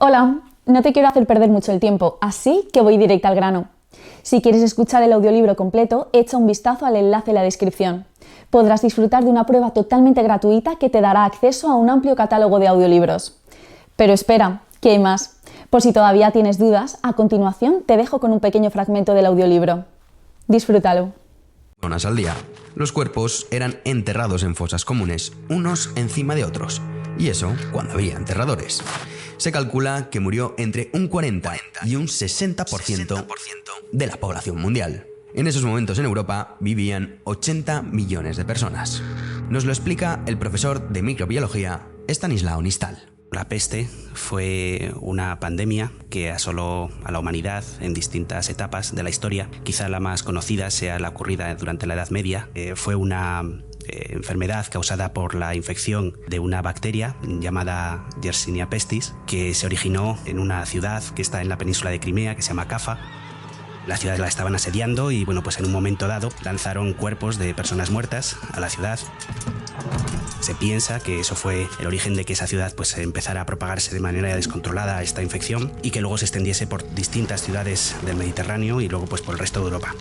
Hola, no te quiero hacer perder mucho el tiempo, así que voy directa al grano. Si quieres escuchar el audiolibro completo, echa un vistazo al enlace en la descripción. Podrás disfrutar de una prueba totalmente gratuita que te dará acceso a un amplio catálogo de audiolibros. Pero espera, que hay más. Por si todavía tienes dudas, a continuación te dejo con un pequeño fragmento del audiolibro. Disfrútalo. Horas al día. Los cuerpos eran enterrados en fosas comunes, unos encima de otros. Y eso cuando había enterradores. Se calcula que murió entre un 40 y un 60% de la población mundial. En esos momentos en Europa vivían 80 millones de personas. Nos lo explica el profesor de microbiología Estanislao Nistal. La peste fue una pandemia que asoló a la humanidad en distintas etapas de la historia. Quizá la más conocida sea la ocurrida durante la Edad Media. Fue una enfermedad causada por la infección de una bacteria llamada Yersinia pestis, que se originó en una ciudad que está en la península de Crimea, que se llama Cafa. La ciudad la estaban asediando y pues en un momento dado lanzaron cuerpos de personas muertas a la ciudad. Se piensa que eso fue el origen de que esa ciudad empezara a propagarse de manera descontrolada esta infección y que luego se extendiese por distintas ciudades del Mediterráneo y luego por el resto de Europa.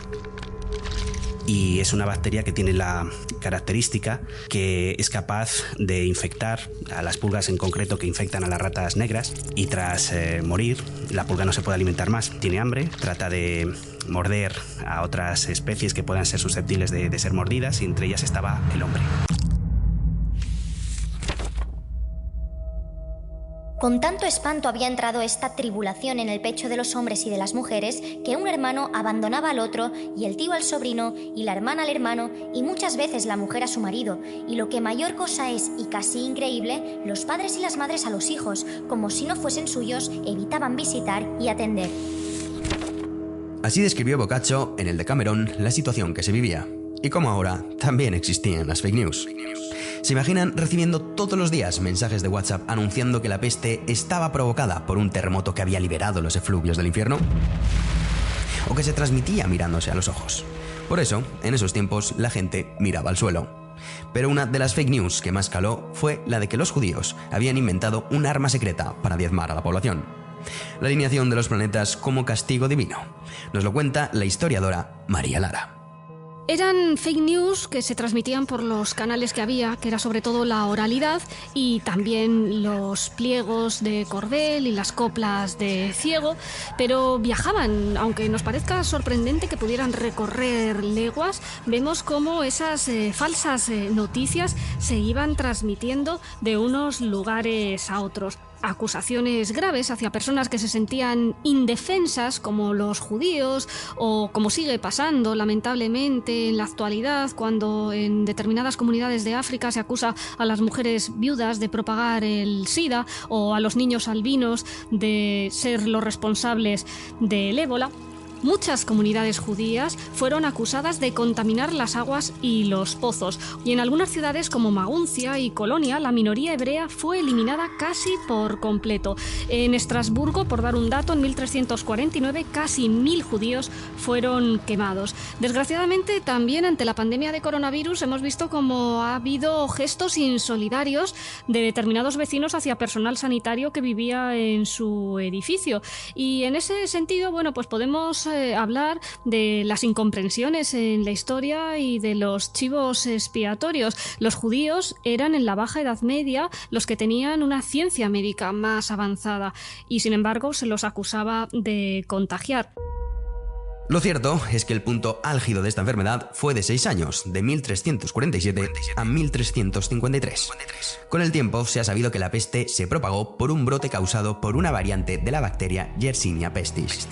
Y es una bacteria que tiene la característica que es capaz de infectar a las pulgas en concreto que infectan a las ratas negras y tras morir la pulga no se puede alimentar más, tiene hambre, trata de morder a otras especies que puedan ser susceptibles de ser mordidas y entre ellas estaba el hombre. Con tanto espanto había entrado esta tribulación en el pecho de los hombres y de las mujeres que un hermano abandonaba al otro y el tío al sobrino y la hermana al hermano y muchas veces la mujer a su marido y lo que mayor cosa es y casi increíble, los padres y las madres a los hijos, como si no fuesen suyos, evitaban visitar y atender. Así describió Boccaccio en el Decamerón la situación que se vivía y cómo ahora también existían las fake news. ¿Se imaginan recibiendo todos los días mensajes de WhatsApp anunciando que la peste estaba provocada por un terremoto que había liberado los efluvios del infierno? ¿O que se transmitía mirándose a los ojos? Por eso, en esos tiempos, la gente miraba al suelo. Pero una de las fake news que más caló fue la de que los judíos habían inventado un arma secreta para diezmar a la población. La alineación de los planetas como castigo divino. Nos lo cuenta la historiadora María Lara. Eran fake news que se transmitían por los canales que había, que era sobre todo la oralidad y también los pliegos de cordel y las coplas de ciego, pero viajaban, aunque nos parezca sorprendente que pudieran recorrer leguas, vemos cómo esas falsas noticias se iban transmitiendo de unos lugares a otros. Acusaciones graves hacia personas que se sentían indefensas, como los judíos, o como sigue pasando lamentablemente en la actualidad, cuando en determinadas comunidades de África se acusa a las mujeres viudas de propagar el SIDA o a los niños albinos de ser los responsables del ébola. Muchas comunidades judías fueron acusadas de contaminar las aguas y los pozos, y en algunas ciudades como Maguncia y Colonia la minoría hebrea fue eliminada casi por completo. En Estrasburgo, por dar un dato, en 1349 casi 1000 judíos fueron quemados. Desgraciadamente, también ante la pandemia de coronavirus hemos visto cómo ha habido gestos insolidarios de determinados vecinos hacia personal sanitario que vivía en su edificio. Y en ese sentido, podemos hablar de las incomprensiones en la historia y de los chivos expiatorios. Los judíos eran en la Baja Edad Media los que tenían una ciencia médica más avanzada y sin embargo se los acusaba de contagiar. Lo cierto es que el punto álgido de esta enfermedad fue de 6 años, de 1347 a 1353. Con el tiempo se ha sabido que la peste se propagó por un brote causado por una variante de la bacteria Yersinia pestis.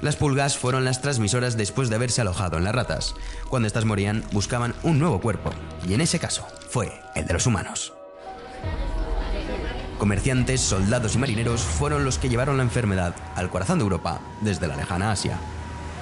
Las pulgas fueron las transmisoras después de haberse alojado en las ratas. Cuando estas morían, buscaban un nuevo cuerpo, y en ese caso fue el de los humanos. Comerciantes, soldados y marineros fueron los que llevaron la enfermedad al corazón de Europa desde la lejana Asia.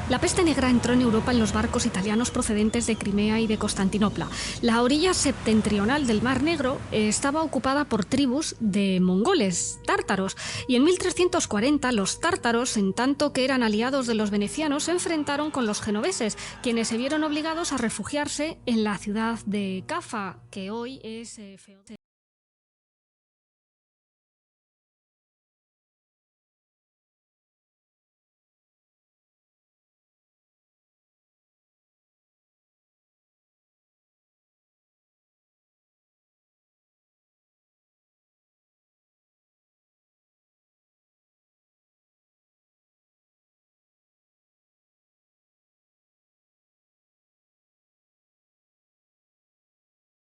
La peste negra entró en Europa en los barcos italianos procedentes de Crimea y de Constantinopla. La orilla septentrional del Mar Negro estaba ocupada por tribus de mongoles, tártaros, y en 1340 los tártaros, en tanto que eran aliados de los venecianos, se enfrentaron con los genoveses, quienes se vieron obligados a refugiarse en la ciudad de Cafa, que hoy es